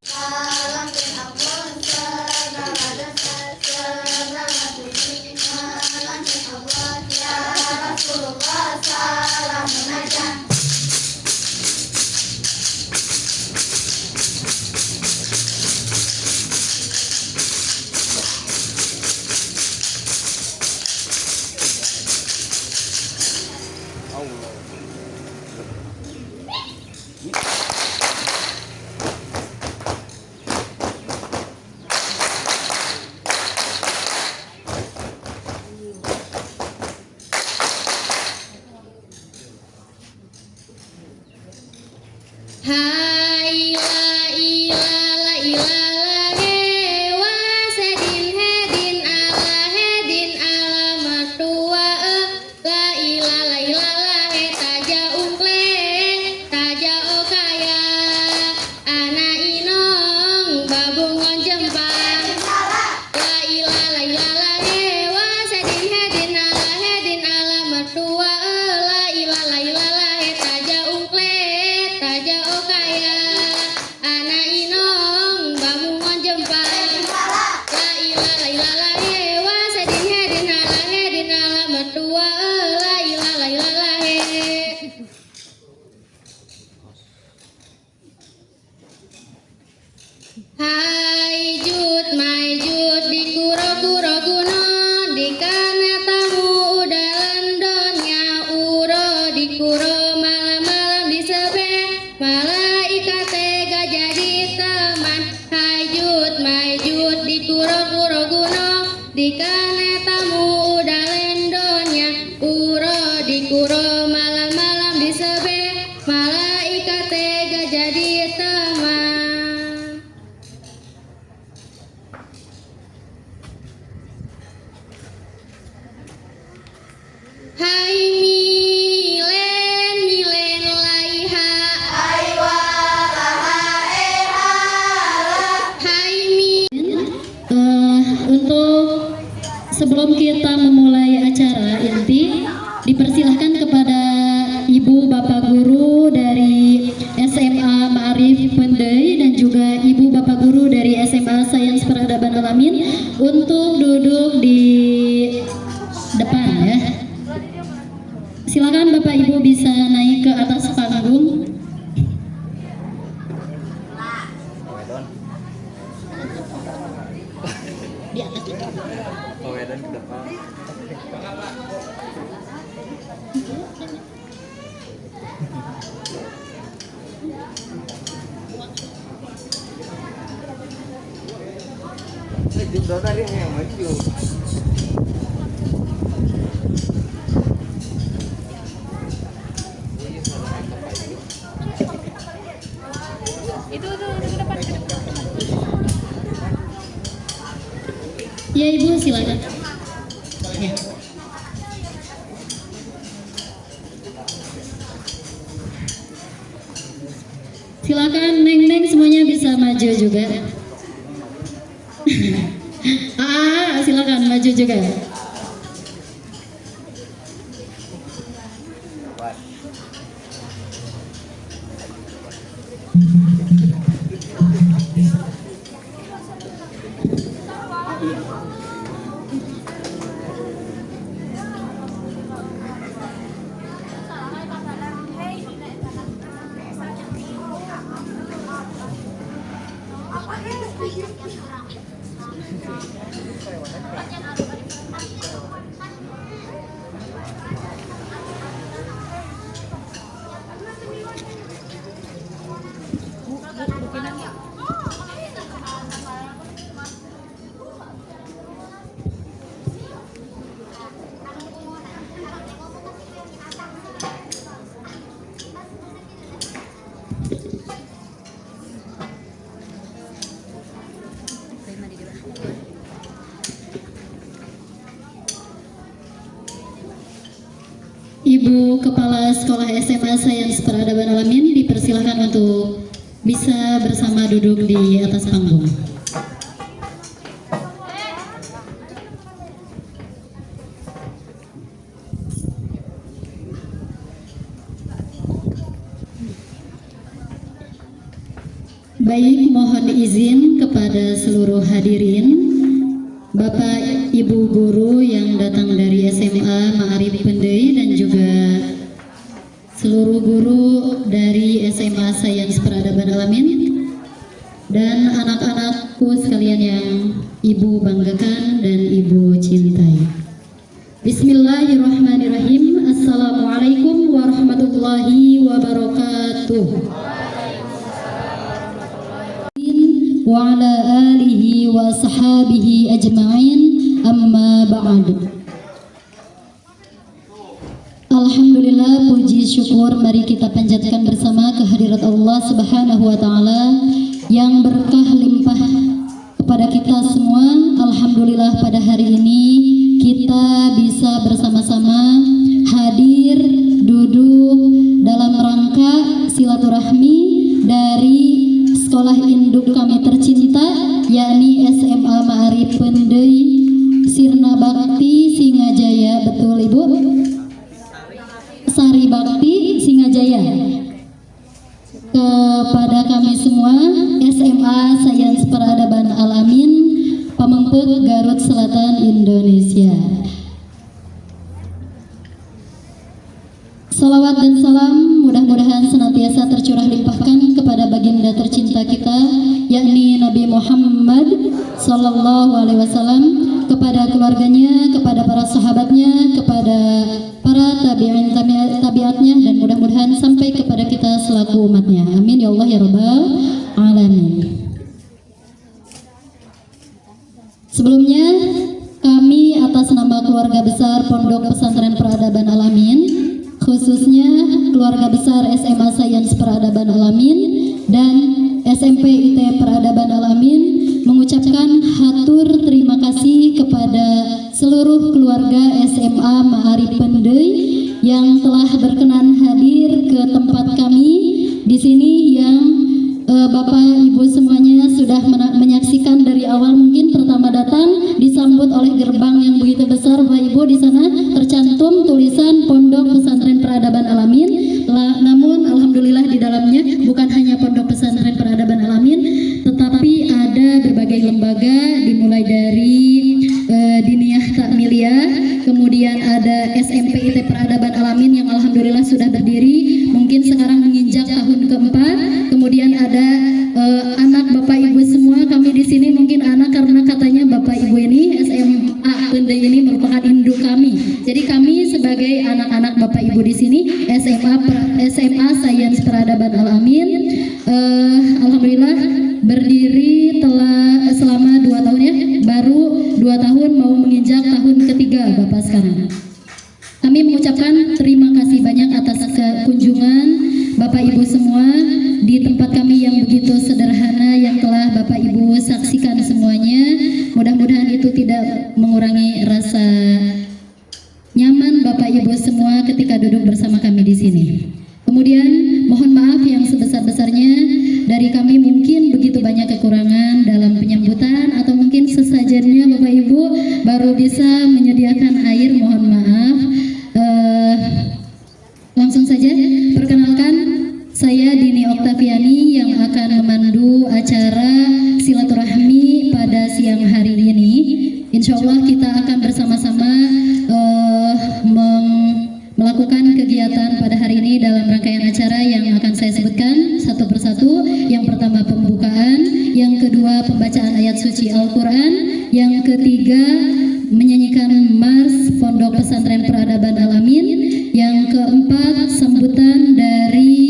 Salam bin Abdul, salam ada salam depan ya. Silakan Bapak Ibu bisa naik ke atas panggung. Di atas itu. Wedan ke depan. Jumlah dari yang maju. Itu ke depan. Ya Ibu silakan. Ya. Silakan neng-neng semuanya bisa maju juga. Silakan maju juga. Ibu Kepala Sekolah SMA Sains Peradaban Alamin dipersilahkan untuk bisa bersama duduk di atas panggung. Baik, mohon izin kepada seluruh hadirin, Bapak Ibu guru yang datang dari SMA Ma'arif Pendai dan juga seluruh guru dari SMA Sains Peradaban Alamin dan anak-anakku sekalian yang Ibu banggakan dan Ibu cintai. Bismillahirrahmanirrahim. Assalamualaikum warahmatullahi wabarakatuh. Wa ala alihi wa sahabihi ajma'in, amma ba'd. Alhamdulillah, puji syukur mari kita panjatkan bersama kehadirat Allah Subhanahu wa taala yang berkah limpah kepada kita semua. Alhamdulillah pada hari ini kita bisa bersama-sama hadir duduk dalam rangka silaturahmi dari sekolah induk kami tercinta, yakni SMA Ma'arif Pendai Sirna Bakti Singajaya. Betul Ibu? Sari Bakti Singajaya. Kepada kami semua SMA Sains Peradaban Alamin Pamengpeuk Garut Selatan Indonesia. Salawat dan salam mudah-mudahan senantiasa tercurah limpahkan kepada baginda tercinta kita, yakni Nabi Muhammad Sallallahu Alaihi Wasallam, kepada keluarganya, kepada para sahabatnya, kepada para tabiatnya, dan mudah-mudahan sampai kepada kita selaku umatnya. Amin ya Allah ya Rabbal Alamin. Sebelumnya kami atas nama keluarga besar Pondok Pesantren Peradaban Alamin, khususnya keluarga besar SMA Sains Peradaban Alamin dan SMP IT Peradaban Alamin, mengucapkan hatur terima kasih kepada seluruh keluarga SMA Ma'arif Pendai yang telah berkenan hadir ke tempat kami di sini, yang Bapak Ibu semuanya sudah menyaksikan dari awal. Mungkin pertama datang disambut oleh gerbang yang begitu besar. Bapak Ibu, di sana tercantum tulisan Pondok Pesantren Peradaban Alamin. Namun alhamdulillah di dalamnya bukan hanya Pondok Pesantren Peradaban Alamin, tetapi ada berbagai lembaga, dimulai dari Diniyah Takmiliyah, kemudian ada SMP IT Peradaban Alamin yang alhamdulillah sudah berdiri, mungkin sekarang menginjak tahun keempat. Kemudian ada anak Bapak Ibu semua, kami di sini mungkin anak karena katanya Bapak Ibu ini SMA Pendai ini merupakan induk kami. Jadi kami sebagai anak-anak Bapak Ibu di sini SMA Sains Peradaban Alamin, alhamdulillah berdiri telah selama 2 tahun ya, baru 2 tahun mau menginjak tahun ketiga Bapak sekarang. Kami mengucapkan terima kasih banyak atas kunjungan Bapak Ibu semua di tempat kami yang begitu sederhana yang telah Bapak Ibu saksikan semuanya. Mudah-mudahan itu tidak mengurangi rasa nyaman Bapak Ibu semua ketika duduk bersama kami di sini. Kemudian mohon maaf yang sebesar-besarnya dari kami, mungkin begitu banyak kekurangan dalam penyambutan atau mungkin sesajennya Bapak Ibu baru bisa menyediakan air, mohon maaf. Langsung saja perkenalkan, saya Dini Oktaviani yang akan memandu acara silaturahmi pada siang hari ini. Insya Allah kita akan bersama-sama melakukan kegiatan pada hari ini dalam rangkaian acara yang akan saya sebutkan satu persatu. Yang pertama pembukaan, yang kedua pembacaan ayat suci Al-Quran, yang ketiga menyanyikan Mars Pondok Pesantren Peradaban Alamin, yang keempat sambutan dari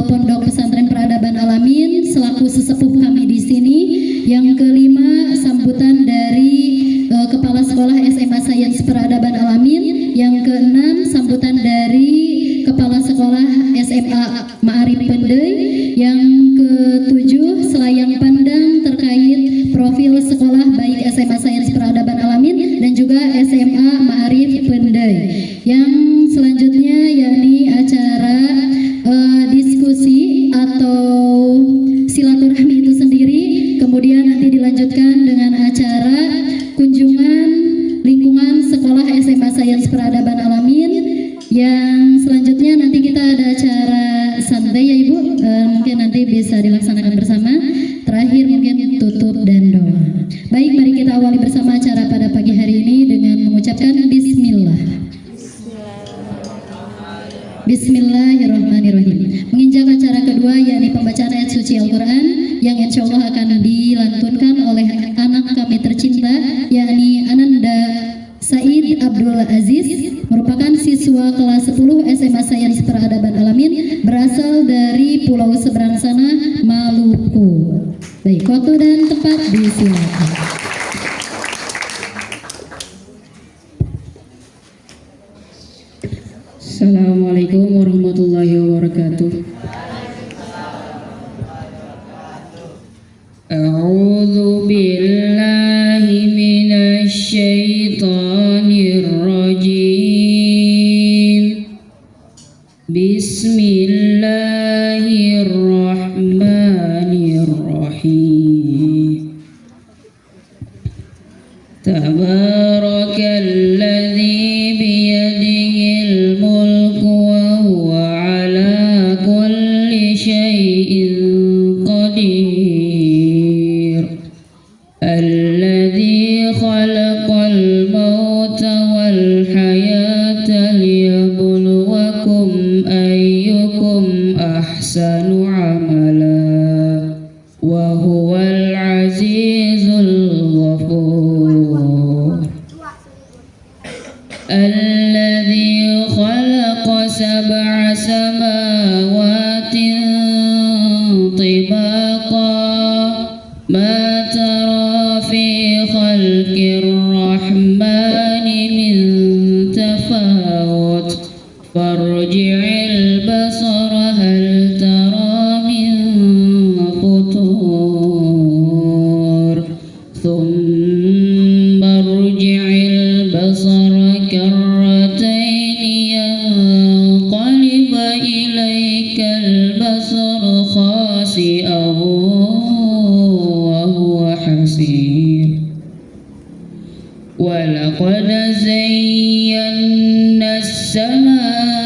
Pondok Pesantren Peradaban Alamin selaku sesepuh kami di sini, yang kelima sambutan dari Kepala Sekolah SMA Sains Peradaban Alamin, yang keenam sambutan dari Kepala Sekolah SMA Ma'arif Pendai, yang ketujuh selayang pandang terkait profil sekolah baik SMA Sains Peradaban Alamin dan juga SMA Ma'arif Pendai. Yang selanjutnya yakni acara diskusi atau silaturahmi itu sendiri, kemudian nanti dilanjutkan dengan acara kunjungan lingkungan sekolah SMA Sains Peradaban Alamin. Yang selanjutnya nanti kita ada acara santai ya Ibu, mungkin nanti bisa dilaksanakan bersama. Terakhir mungkin tutup dan doa. Baik, mari kita awali bersama acara pada pagi hari ini dengan mengucapkan Bismillah. Bismillahirrahmanirrahim. Menginjak acara kedua yakni pembacaan ayat suci Al-Quran yang insya Allah akan dilantunkan oleh anak kami tercinta yakni Ananda Said Abdul Aziz, merupakan siswa kelas 10 SMA Sains Peradaban Alamin, berasal dari Pulau Seberang Sana, Maluku. Baik, waktu dan tempat disilakan. Assalamualaikum warahmatullahi wabarakatuh. A'udzu billahi minasy syaithanir rajim. Bismillahirrahmanirrahim. Tabarakalladzi biyadihil mulku wa huwa ala kulli syai'in qadir. Alladzi khalaqal mauta wal hayata liyabluwakum ayyukum ahsanu amala wa huwal azizul ghafur. Alladzi khalaqa sab'a samawati tibaqa ma tara fi khalqir rahmani min tafawut farji'il basara hal tara min futur thumma arji'il basara karratayn yanqalib ilaykal basaru khasi'an wa huwa hasir. Walaqad zayyana as-samaa'a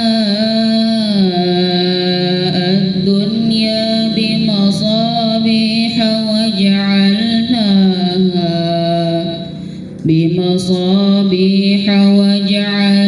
ad-dunya bimasabiha waja'alnaha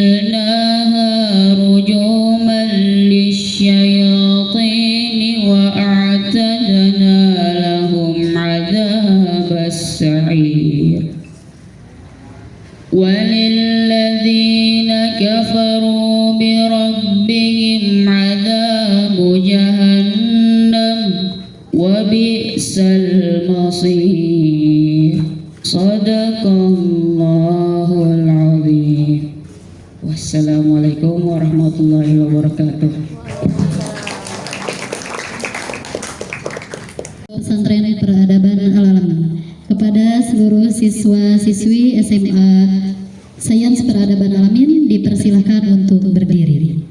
كفروا بربهم عذاب جهنم وبئس المصير صدق الله العظيم. Wassalamualaikum warahmatullahi wabarakatuh. Pesantren Peradaban Al-Alamin. Kepada seluruh siswa-siswi SMA Sains Peradaban Alamin dipersilahkan untuk berdiri.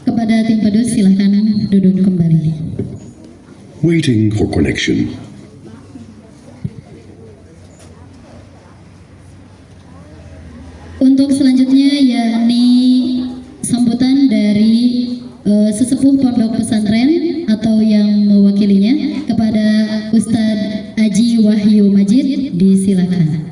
Kepada tim pedus silahkan duduk kembali. Waiting for connection. Untuk selanjutnya yakni sambutan dari sesepuh pondok pesantren atau yang mewakilinya kepada Ustadz Aji Wahyu Majid, disilakan.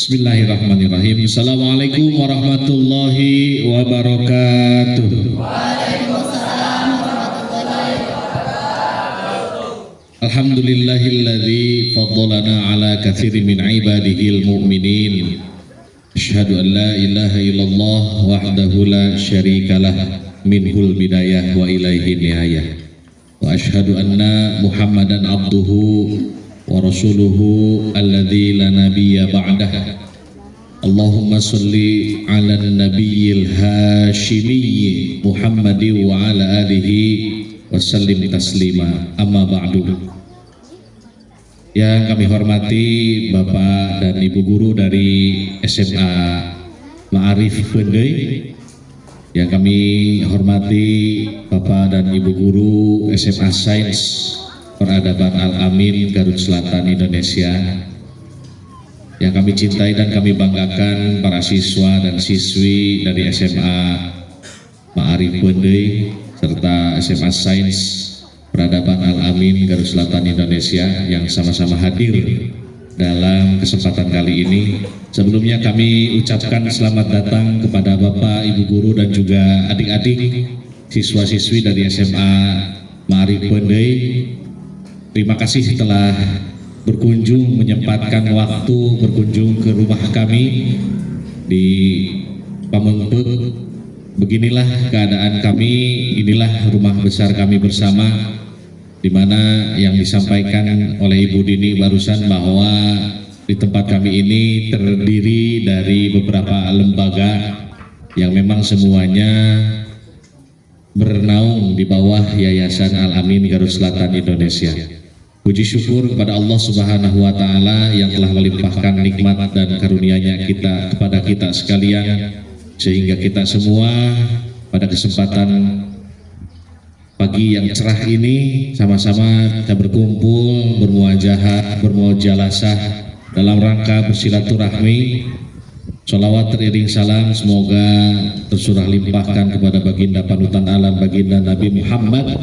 Bismillahirrahmanirrahim. Assalamualaikum warahmatullahi wabarakatuh. Alhamdulillahilladzi faddalana ala katsirin min ibadihil mu'minin. Asyhadu an la ilaha illallah wahdahu la syarikalah minhul bidayah wa ilaihi nihayah. Wa asyhadu anna Muhammadan abduhu wa rasuluhu alladzi la nabiyya ba'dah. Allahumma salli ala nabiyyil hashimiyyi Muhammadin wa ala alihi wa sallim taslima amma ba'du. Yang kami hormati Bapak dan Ibu guru dari SMA Ma'arif Pendey, yang kami hormati Bapak dan Ibu guru SMA Sains Peradaban Al-Amin Garut Selatan Indonesia, yang kami cintai dan kami banggakan para siswa dan siswi dari SMA Ma'arif Pendey serta SMA Sains Peradaban Al-Amin Garut Selatan Indonesia yang sama-sama hadir dalam kesempatan kali ini. Sebelumnya kami ucapkan selamat datang kepada Bapak, Ibu guru dan juga adik-adik siswa-siswi dari SMA Ma'arif Pendey. Terima kasih telah berkunjung, menyempatkan waktu berkunjung ke rumah kami di Pamengpeuk. Beginilah keadaan kami, inilah rumah besar kami bersama, di mana yang disampaikan oleh Ibu Dini barusan bahwa di tempat kami ini terdiri dari beberapa lembaga yang memang semuanya bernaung di bawah Yayasan Al-Amin Garut Selatan Indonesia. Puji syukur kepada Allah Subhanahu wa Ta'ala yang telah melimpahkan nikmat dan karunia-Nya kepada kita sekalian, sehingga kita semua pada kesempatan pagi yang cerah ini sama-sama kita berkumpul, bermuajalasah dalam rangka bersilaturahmi. Sholawat teriring salam semoga tersurah limpahkan kepada baginda panutan alam, baginda Nabi Muhammad,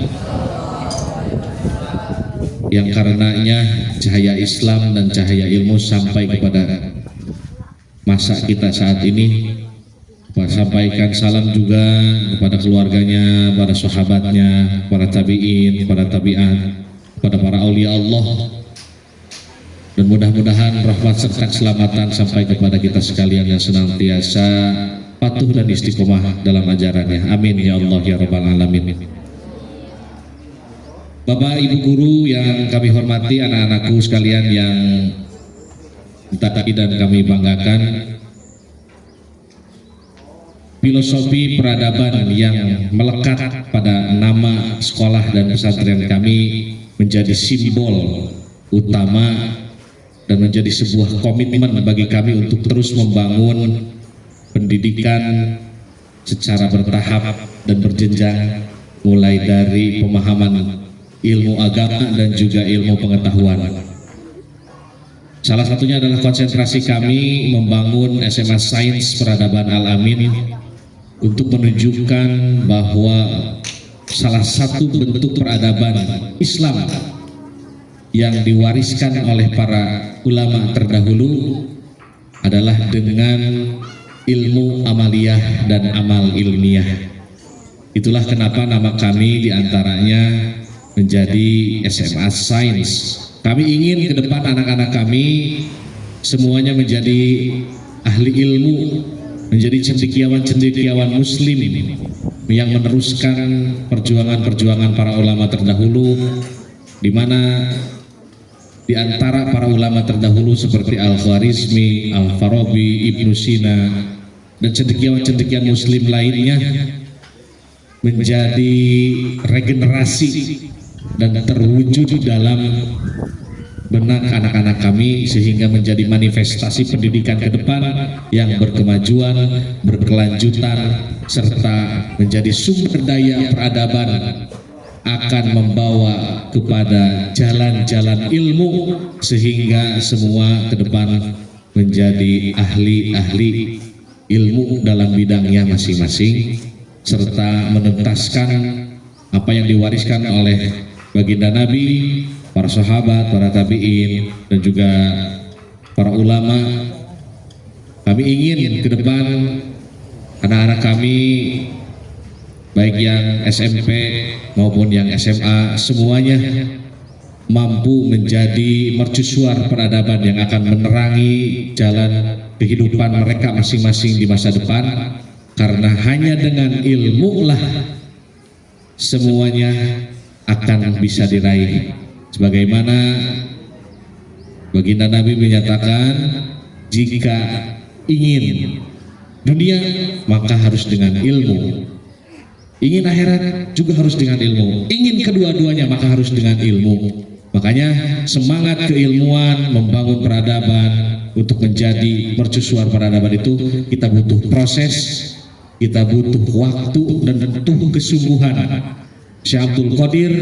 yang karenanya cahaya Islam dan cahaya ilmu sampai kepada masa kita saat ini. Sampaikan salam juga kepada keluarganya, para sahabatnya, para tabi'in, para tabi'at, kepada para aulia Allah, dan mudah-mudahan rahmat serta keselamatan sampai kepada kita sekalian yang senantiasa patuh dan istiqomah dalam ajarannya. Amin ya Allah ya Rabbal Alamin. Bapak, Ibu guru yang kami hormati, anak-anakku sekalian yang dan kami banggakan, filosofi peradaban yang melekat pada nama sekolah dan pesantren kami menjadi simbol utama dan menjadi sebuah komitmen bagi kami untuk terus membangun pendidikan secara bertahap dan berjenjang, mulai dari pemahaman ilmu agama dan juga ilmu pengetahuan. Salah satunya adalah konsentrasi kami membangun SMA Sains Peradaban Al-Amin untuk menunjukkan bahwa salah satu bentuk peradaban Islam yang diwariskan oleh para ulama terdahulu adalah dengan ilmu amaliyah dan amal ilmiah. Itulah kenapa nama kami diantaranya menjadi SMA Sains. Kami ingin ke depan anak-anak kami semuanya menjadi ahli ilmu, menjadi cendekiawan-cendekiawan muslim yang meneruskan perjuangan-perjuangan para ulama terdahulu, di mana di antara para ulama terdahulu seperti Al-Khwarizmi, Al-Farabi, Ibnu Sina, dan cendekiawan-cendekiawan muslim lainnya menjadi regenerasi dan terwujud dalam benak anak-anak kami, sehingga menjadi manifestasi pendidikan ke depan yang berkemajuan, berkelanjutan, serta menjadi sumber daya peradaban, akan membawa kepada jalan-jalan ilmu sehingga semua ke depan menjadi ahli-ahli ilmu dalam bidangnya masing-masing, serta menuntaskan apa yang diwariskan oleh baginda Nabi, para sahabat, para tabi'in, dan juga para ulama. Kami ingin ke depan anak-anak kami, baik yang SMP maupun yang SMA, semuanya mampu menjadi mercusuar peradaban yang akan menerangi jalan kehidupan mereka masing-masing di masa depan, karena hanya dengan ilmu lah semuanya akan bisa diraih. Sebagaimana baginda Nabi menyatakan, jika ingin dunia maka harus dengan ilmu. Ingin akhirat juga harus dengan ilmu. Ingin kedua-duanya maka harus dengan ilmu. Makanya semangat keilmuan, membangun peradaban untuk menjadi mercusuar peradaban itu kita butuh proses, kita butuh waktu dan butuh kesungguhan. Syekh Abdul Qadir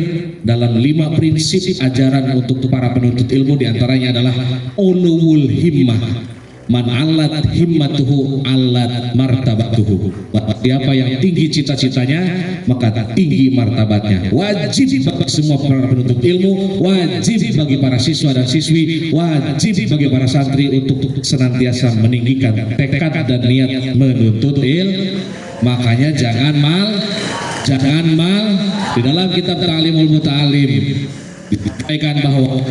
dalam 5 prinsip ajaran untuk para penuntut ilmu diantaranya adalah ulul himmah. Man alat himmatuhu alat martabatuhu. Siapa yang tinggi cita-citanya maka tinggi martabatnya. Wajib bagi semua para penuntut ilmu, wajib bagi para siswa dan siswi, wajib bagi para santri untuk senantiasa meninggikan tekad dan niat menuntut ilmu. Makanya jangan mal di dalam kitab Ta'limul Muta'alim disampaikan bahwa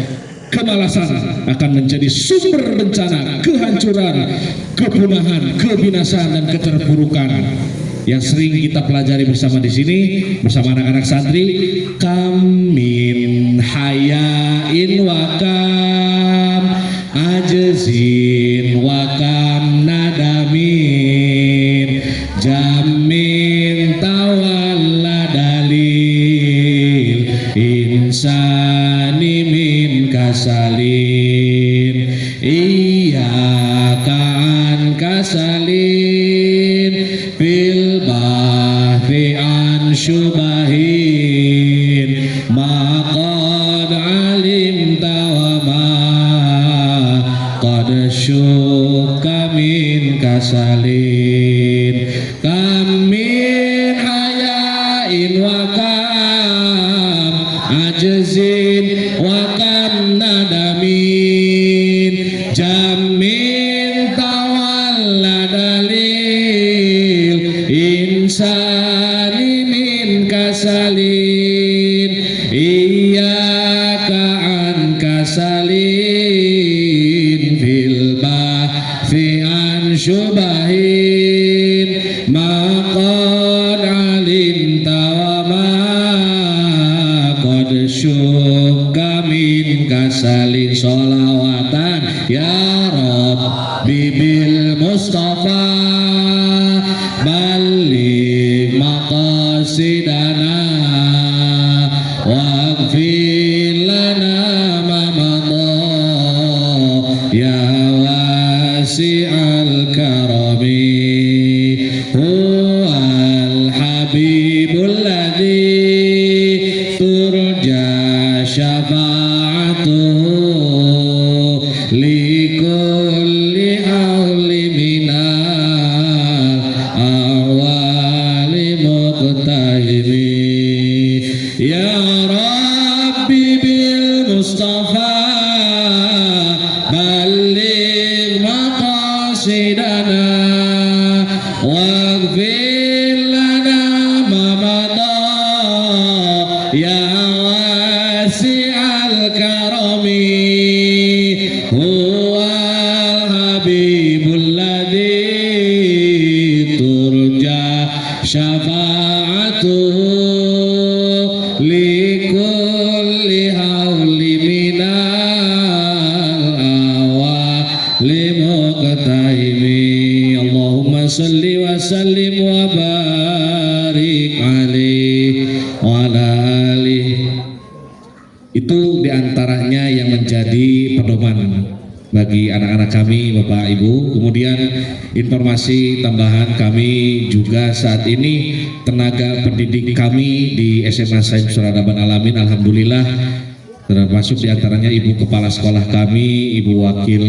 kemalasan akan menjadi sumber bencana, kehancuran, kepunahan, kebinasaan dan keterpurukan. Yang sering kita pelajari bersama di sini bersama anak-anak santri, kamin hayain wakam ajzin wakam nadamin jamin tawalla dalil insani min kasalin iyyaka an kasalin fil bahri an syubahin maqad alim tawama qad syukka min kasalin kamin hayain wakam ajzin wakam nadamin jamin tawalla dalil insani min kasalin iyyaka an kasalin fil bahthi an syubahin maqad alim tawama qad syukka min kasalin sholawatan ya Rabbi bil Mustafa balik maqasidana waghfir lana ma madha ya wasi'al karami huwal habibul ladzi turja syafa'atuhu likulli ahli minal awali muqtahimi ya Rabbi bil Mustafa balik maqasidana waghfir lana ma madha ya wasi'al karami huwal habibul ladzi turja syafa'atuhu likulli hauli minal awali muqtahimi Allahumma salli wa sallim wa barik alaihi wa ala alihi. Itu diantaranya yang menjadi pedoman bagi anak-anak kami, Bapak Ibu. Kemudian informasi tambahan kami juga saat ini tenaga pendidik kami di SMA Sains Peradaban Alamin, alhamdulillah termasuk diantaranya Ibu Kepala Sekolah kami, Ibu Wakil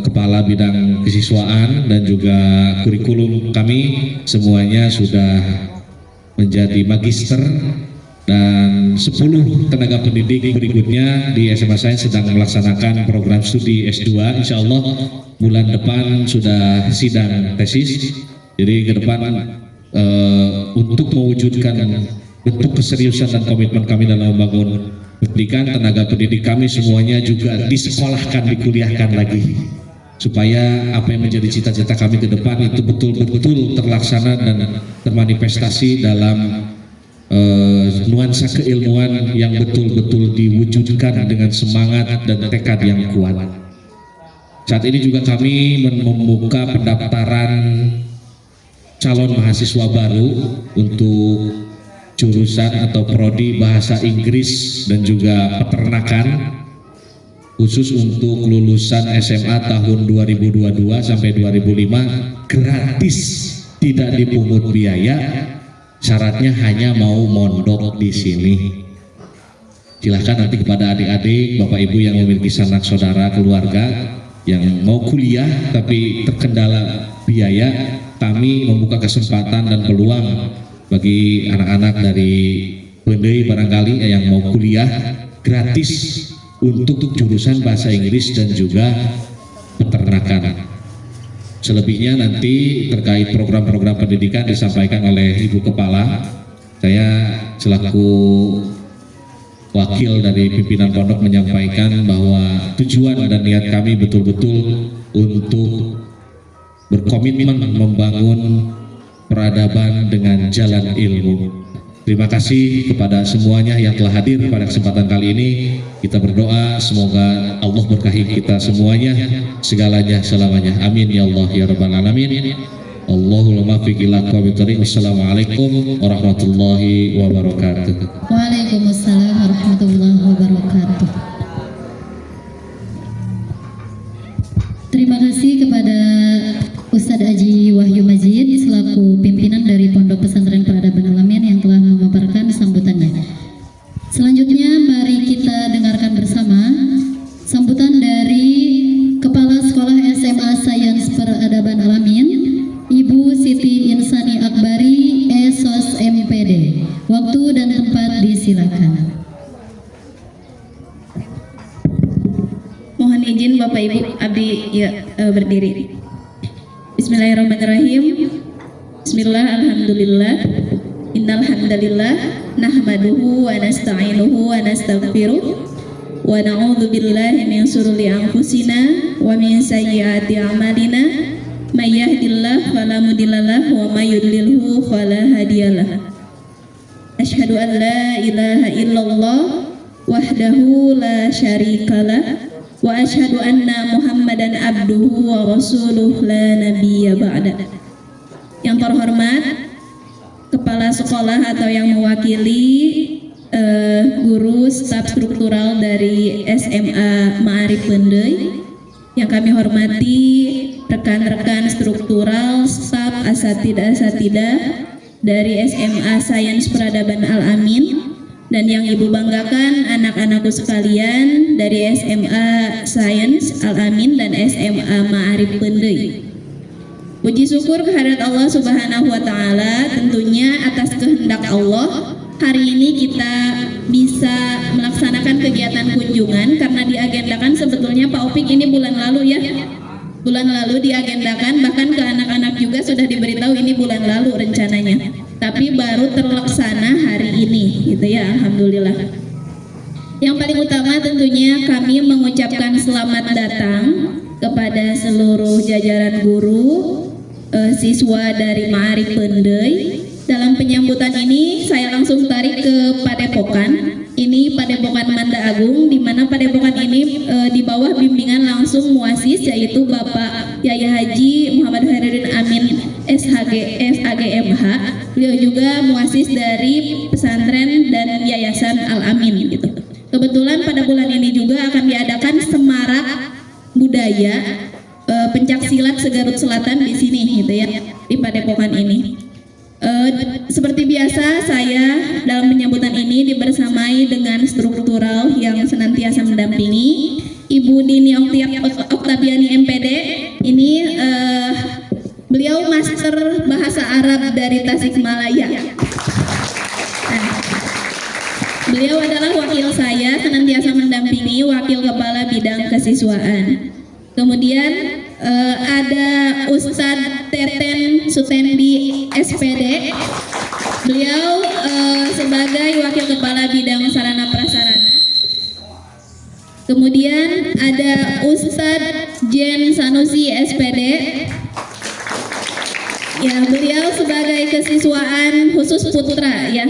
Kepala Bidang Kesiswaan dan juga kurikulum kami semuanya sudah menjadi magister. Dan 10 tenaga pendidik berikutnya di SMA Sains sedang melaksanakan program studi S2. Insya Allah bulan depan sudah sidang tesis. Jadi ke depan untuk mewujudkan bentuk keseriusan dan komitmen kami dalam membangun pendidikan, tenaga pendidik kami semuanya juga disekolahkan, dikuliahkan lagi, supaya apa yang menjadi cita-cita kami ke depan itu betul-betul terlaksana dan termanifestasi dalam nuansa keilmuan yang betul-betul diwujudkan dengan semangat dan tekad yang kuat. Saat ini juga kami membuka pendaftaran calon mahasiswa baru untuk jurusan atau prodi bahasa Inggris dan juga peternakan, khusus untuk lulusan SMA tahun 2022 sampai 2005 gratis, tidak dipungut biaya. Syaratnya hanya mau mondok di sini. Silahkan nanti kepada adik-adik, bapak ibu yang memiliki sanak saudara, keluarga yang mau kuliah tapi terkendala biaya, kami membuka kesempatan dan peluang bagi anak-anak dari Pendei barangkali yang mau kuliah gratis untuk jurusan bahasa Inggris dan juga peternakan. Selebihnya nanti terkait program-program pendidikan disampaikan oleh Ibu Kepala. Saya selaku wakil dari pimpinan pondok menyampaikan bahwa tujuan dan niat kami betul-betul untuk berkomitmen membangun peradaban dengan jalan ilmu. Terima kasih kepada semuanya yang telah hadir pada kesempatan kali ini. Kita berdoa semoga Allah berkahi kita semuanya, segalanya selamanya. Amin ya Allah ya rabbal alamin. Allahul muwaffiq ila aqwamit thoriq. Wassalamualaikum warahmatullahi wabarakatuh. Waalaikumsalam warahmatullahi wabarakatuh. Terima kasih kepada Ustadz Aji Wahyu Majid selaku pimpinan dari Pondok Pesantren Peradaban Al-Amin yang telah memaparkan sambutannya. Selanjutnya mari kita dengarkan bersama sambutan dari Kepala Sekolah SMA Sains Peradaban Al-Amin, Ibu Siti Insani Akbari, ESOS MPD. Waktu dan tempat disilakan. Mohon izin Bapak Ibu, abdi berdiri. Bismillahirrahmanirrahim. Bismillah, alhamdulillah. Innal hamdalillah nahmaduhu wa nasta'inuhu wa nastaghfiruh wa na'udzu billahi min shururi anfusina wa min sayyiati a'malina. May yahdihillahu fala mudhillalah wa may yudlilhu fala hadiyalah. Asyhadu an la ilaha illallah wahdahu la syarikalah wa asyhadu anna Muhammadan abduhu wa rasuluh la nabiyya ba'da. Yang terhormat Kepala Sekolah atau yang mewakili guru staf struktural dari SMA Ma'arif Pendei, yang kami hormati rekan-rekan struktural, staf asatidah dari SMA Sains Peradaban Al-Amin, dan yang ibu banggakan anak-anakku sekalian dari SMA Sains Al-Amin dan SMA Ma'arif Pendei. Puji syukur kehadirat Allah Subhanahu wa Ta'ala, tentunya atas kehendak Allah hari ini kita bisa melaksanakan kegiatan kunjungan, karena diagendakan sebetulnya Pak Opik ini bulan lalu ya. Bulan lalu diagendakan, bahkan ke anak-anak juga sudah diberitahu ini bulan lalu rencananya. Tapi baru terlaksana hari ini gitu ya, alhamdulillah. Yang paling utama tentunya kami mengucapkan selamat datang kepada seluruh jajaran guru, siswa dari Ma'arif Pendei. Dalam penyambutan ini saya langsung tarik ke Padepokan. Ini Padepokan Manda Agung, di mana Padepokan ini di bawah bimbingan langsung muasis, yaitu Bapak Yai Haji Muhammad Khairuddin Amin SHG FAGMH. Beliau juga muasis dari pesantren dan yayasan Al-Amin gitu. Kebetulan pada bulan ini juga akan diadakan semarak budaya pencak silat se-Garut Selatan di sini gitu ya, di Padepokan ini. Seperti biasa saya dalam penyambutan ini dibersamai dengan struktural yang senantiasa mendampingi Ibu Dini Oktaviani MPD. Ini beliau master bahasa Arab dari Tasikmalaya. Beliau adalah wakil saya, senantiasa mendampingi wakil kepala bidang kesiswaan. Kemudian ada Ustadz Teten Sutendi SPD. Beliau sebagai wakil kepala bidang sarana prasarana. Kemudian ada Ustadz Jen Sanusi SPD. Ya, beliau sebagai kesiswaan khusus putra ya.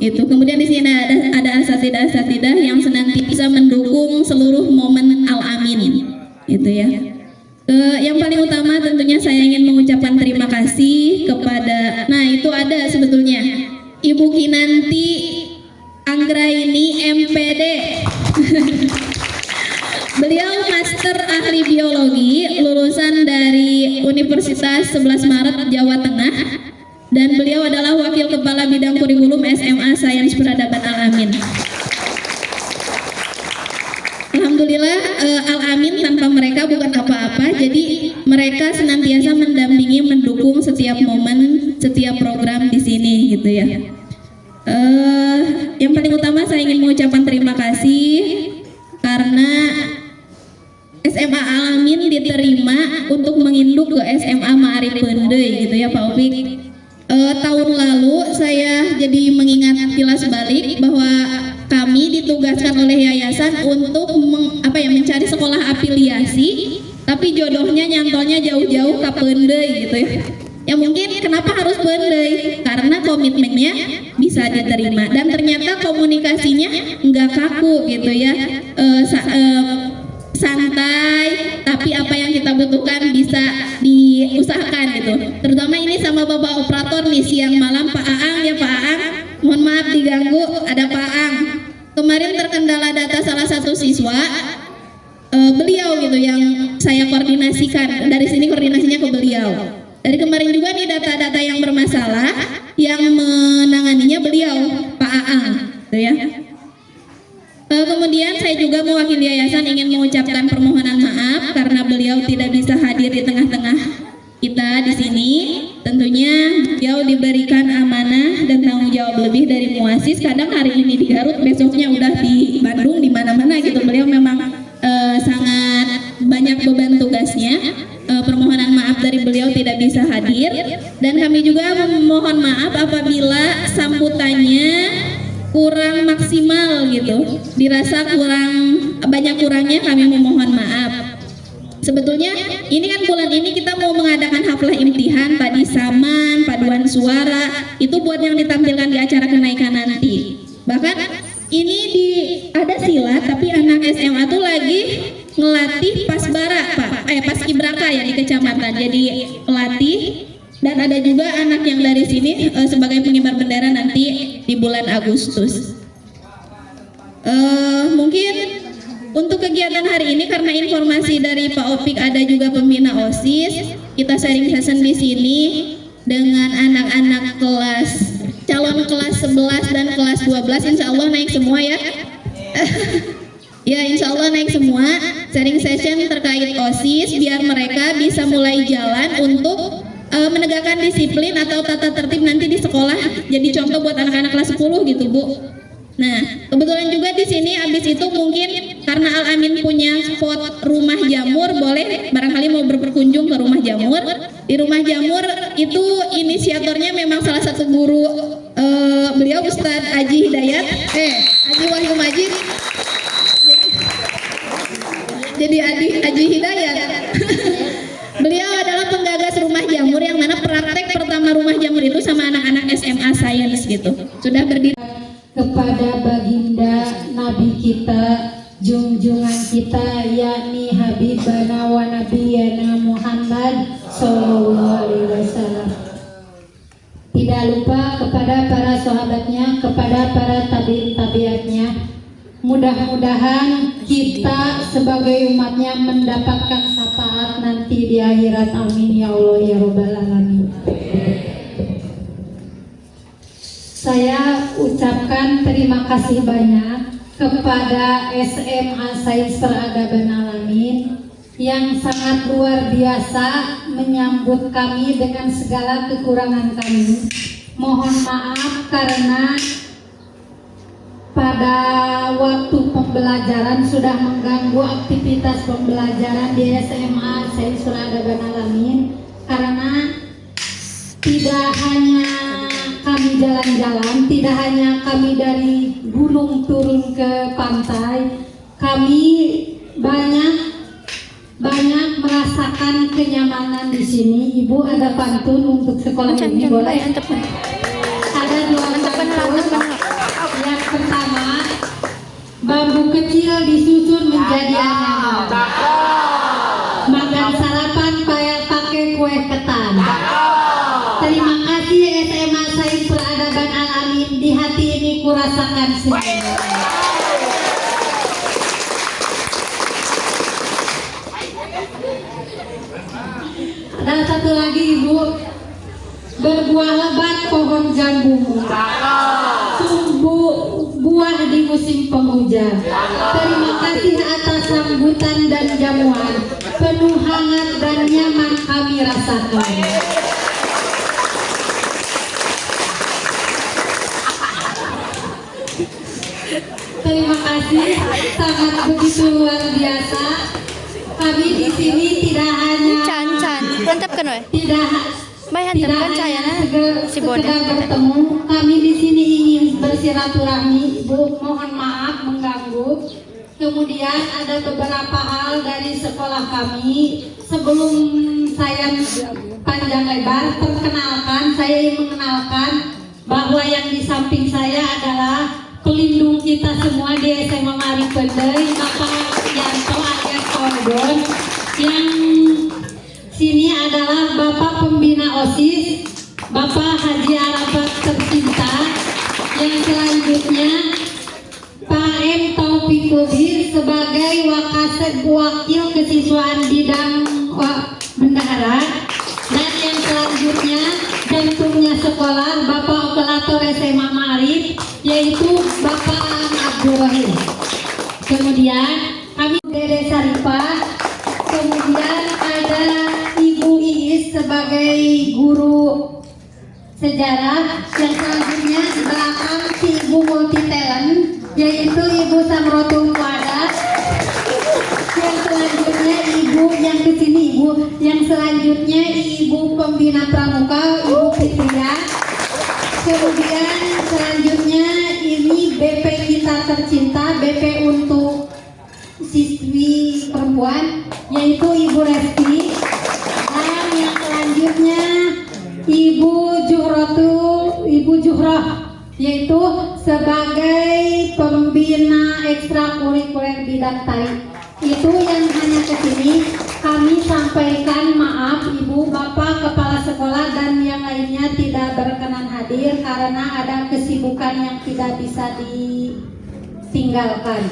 Itu. Kemudian di sini ada asatidah yang senantiasa mendukung seluruh momen Al-Amin. Itu ya. Yang paling utama tentunya saya ingin mengucapkan terima kasih kepada Beliau Master Ahli Biologi lulusan dari Universitas 11 Maret Jawa Tengah, dan beliau adalah Wakil Kepala Bidang Kurikulum SMA Sains Peradaban Al-Amin. Alhamdulillah, Al-Amin tanpa mereka bukan apa-apa. Jadi mereka senantiasa mendampingi, mendukung setiap momen, setiap program di sini gitu ya. Yang paling utama saya ingin mengucapkan terima kasih karena SMA Al-Amin diterima untuk menginduk ke SMA Ma'arif Pendey gitu ya Pak Opik. Tahun lalu saya jadi mengingat kilas balik bahwa kami ditugaskan oleh yayasan untuk mencari sekolah afiliasi, tapi jodohnya nyantolnya jauh-jauh ke Pendey gitu ya. Ya mungkin kenapa harus Pendey? Karena komitmennya bisa diterima dan ternyata komunikasinya nggak kaku gitu ya. Santai, tapi apa yang kita butuhkan bisa diusahakan gitu. Terutama ini sama Bapak Operator nih siang malam, Pak Aang ya Pak Aang. Mohon maaf diganggu, ada Pak Aang. Kemarin terkendala data salah satu siswa, beliau gitu yang saya koordinasikan. Dari sini koordinasinya ke beliau. Dari kemarin juga nih data-data yang bermasalah, yang menanganinya beliau, Pak Aang, gitu ya. Kemudian saya juga mewakili yayasan ingin mengucapkan permohonan maaf karena beliau tidak bisa hadir di tengah-tengah kita di sini. Tentunya beliau diberikan amanah dan tanggung jawab lebih dari muasis. Kadang hari ini di Garut, besoknya udah di Bandung, di mana-mana gitu. Beliau memang sangat banyak beban tugasnya. Permohonan maaf dari beliau tidak bisa hadir, dan kami juga memohon maaf apabila sambutannya kurang maksimal gitu, dirasa banyak kurangnya, kami memohon maaf. Sebetulnya ini kan bulan ini kita mau mengadakan haflah imtihan, tadi saman, paduan suara, itu buat yang ditampilkan di acara kenaikan nanti. Bahkan ini ada silat, tapi anak SMA tuh lagi ngelatih pasbara Pak, paskibraka ya di kecamatan, jadi pelatih. Dan ada juga anak yang dari sini sebagai pengibar bendera nanti di bulan Agustus. Mungkin untuk kegiatan hari ini karena informasi dari Pak Opik ada juga pembina OSIS, kita sharing session di sini dengan anak-anak calon kelas 11 dan kelas 12, insya Allah naik semua ya. Ya insya Allah naik semua, sharing session terkait OSIS biar mereka bisa mulai jalan untuk menegakkan disiplin atau tata tertib nanti di sekolah, jadi contoh buat anak-anak kelas 10 gitu Bu. Nah kebetulan juga di sini abis itu mungkin karena Al-Amin punya spot rumah jamur, boleh barangkali mau berkunjung ke rumah jamur. Di rumah jamur itu inisiatornya memang salah satu guru beliau Ustadz Haji Hidayat, Haji Wahyu Majid. Jadi Haji Hidayat. Beliau adalah penggagas rumah jamur yang mana praktek pertama rumah jamur itu sama anak-anak SMA Sains gitu. Sudah berdiri kepada baginda Nabi kita, junjungan kita, yakni Habibana wa Nabiyana Muhammad Sallallahu Alaihi Wasallam. Tidak lupa kepada para sahabatnya, kepada para tabi'atnya. Mudah-mudahan kita sebagai umatnya mendapatkan syafaat nanti di akhirat. Amin ya Allah ya Rabbal Alamin. Saya ucapkan terima kasih banyak kepada SMA Sains Peradaban Al-Amin yang sangat luar biasa menyambut kami dengan segala kekurangan kami. Mohon maaf karena pada waktu pembelajaran sudah mengganggu aktivitas pembelajaran di SMA Sains Peradaban Al-Amin, karena tidak hanya kami jalan-jalan, tidak hanya kami dari gunung turun ke pantai, kami banyak merasakan kenyamanan di sini. Ibu ada pantun untuk sekolah ini boleh? Ada dua pantun. Yang pertama, bambu kecil disusun menjadi anyaman. Makan sarapan pakai kue ketan. Terima kasih SMA Sains Peradaban Al-Amin, di hati ini kurasakan senyum. berbuah lebat pohon jambu, tumbuh buah di musim penghujan. Terima kasih atas sambutan dan jamuan, penuh hangat dan nyaman kami rasakan. Terima kasih, sangat begitu luar biasa. Kami di sini tidak hanya Can, mantapkan weh. tidak Bay tidak hantapkan hanya cahayana si sekedar Bonda. bertemu, kami di sini ingin bersilaturahmi. Ibu, mohon maaf mengganggu. Kemudian ada beberapa hal dari sekolah kami. Sebelum saya panjang lebar, perkenalkan, saya ingin mengenalkan bahwa yang di samping saya adalah pelindung kita semua di SMA Mari Pendai, Bapak Yanto alias Kordon. Yang sini adalah Bapak Pembina OSIS, Bapak Haji Arafat tercinta. Yang selanjutnya Pak M. Taufik Lubis sebagai wakil kesiswaan bidang bendahara. Dan yang selanjutnya jantungnya sekolah Bapak Operator SMA Marif, yaitu Bapak Abdul Rahim. Kemudian kami Dede Saripah. Kemudian ada Ibu Iis sebagai guru sejarah. Yang selanjutnya di belakang si Ibu multi talent, yaitu Ibu Samrotul Muadat. Yang selanjutnya Ibu yang kesini Ibu. Yang selanjutnya Ibu Pembina Pramuka, Ibu Fitria. Kemudian selanjutnya ini BP kita tercinta, BP untuk siswi perempuan, yaitu Ibu Resti. Dan yang selanjutnya Ibu Juhroh, yaitu sebagai pembina ekstrakurikuler bidang tari. Itu yang hanya kesini. Kami sampaikan maaf Ibu, Bapak, Kepala Sekolah dan yang lainnya tidak berkenan hadir karena ada kesibukan yang tidak bisa ditinggalkan.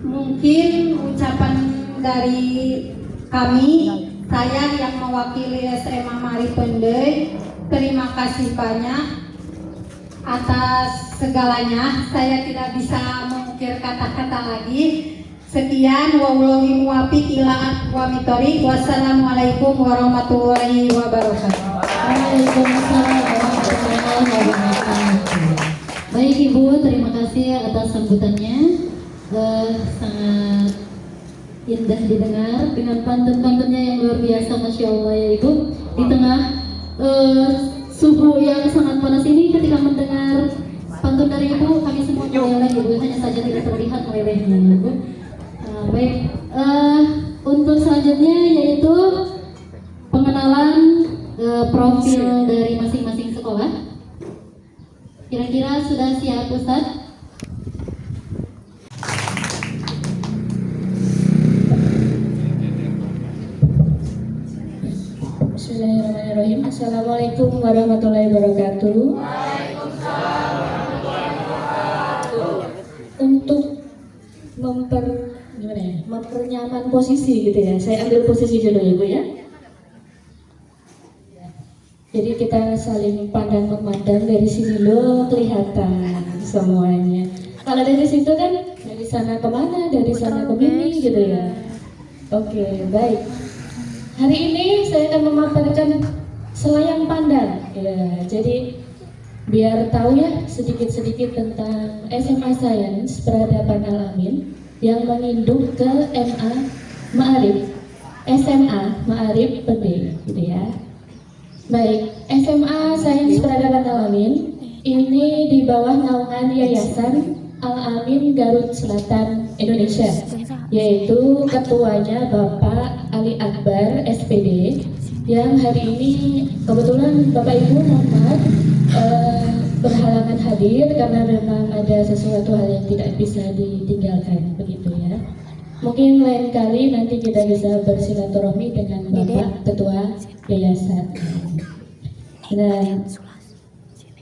Mungkin ucapan dari kami, saya yang mewakili SMA Mari Pendai, terima kasih banyak atas segalanya. Saya tidak bisa mengukir kata-kata lagi. Sekian, wallahi muwaffiq ila aqwamit thoriq. Wassalamualaikum warahmatullahi wabarakatuh. Waalaikumsalam warahmatullahi wabarakatuh. Baik Ibu, terima kasih atas sambutannya. Sangat indah didengar dengan pantun-pantunnya yang luar biasa, Masya Allah ya Ibu. Di tengah suhu yang sangat panas ini, ketika mendengar pantun dari Ibu, kami semua meleleh Ibu, hanya saja tidak terlihat melelehnya Ibu. Baik, untuk selanjutnya yaitu pengenalan profil dari masing-masing sekolah. Kira-kira sudah siap Ustadz? Bismillahirrahmanirrahim. Assalamualaikum warahmatullahi wabarakatuh. Untuk mempernyaman posisi gitu ya. Saya ambil posisi dulu ya Bu ya. Jadi kita saling pandang memandang, dari sini lo kelihatan semuanya. Kalau dari situ kan dari sana kemana, dari sana ke sini gitu ya. Oke, baik. Hari ini saya akan memaparkan selayang pandang ya. Jadi biar tahu ya sedikit-sedikit tentang SMA Sains Peradaban Al-Amin yang menginduk ke SMA Ma'arif Pendai gitu ya. Baik, SMA Sains Peradaban Al-Amin ini di bawah naungan Yayasan Al-Amin Garut Selatan Indonesia, yaitu ketuanya Bapak Ali Akbar SPD, yang hari ini kebetulan Bapak Ibu mohon maaf berhalangan hadir karena memang ada sesuatu hal yang tidak bisa ditinggalkan begitu ya. Mungkin lain kali nanti kita bisa bersilaturahmi dengan Bapak Ketua Yayasan. Nah,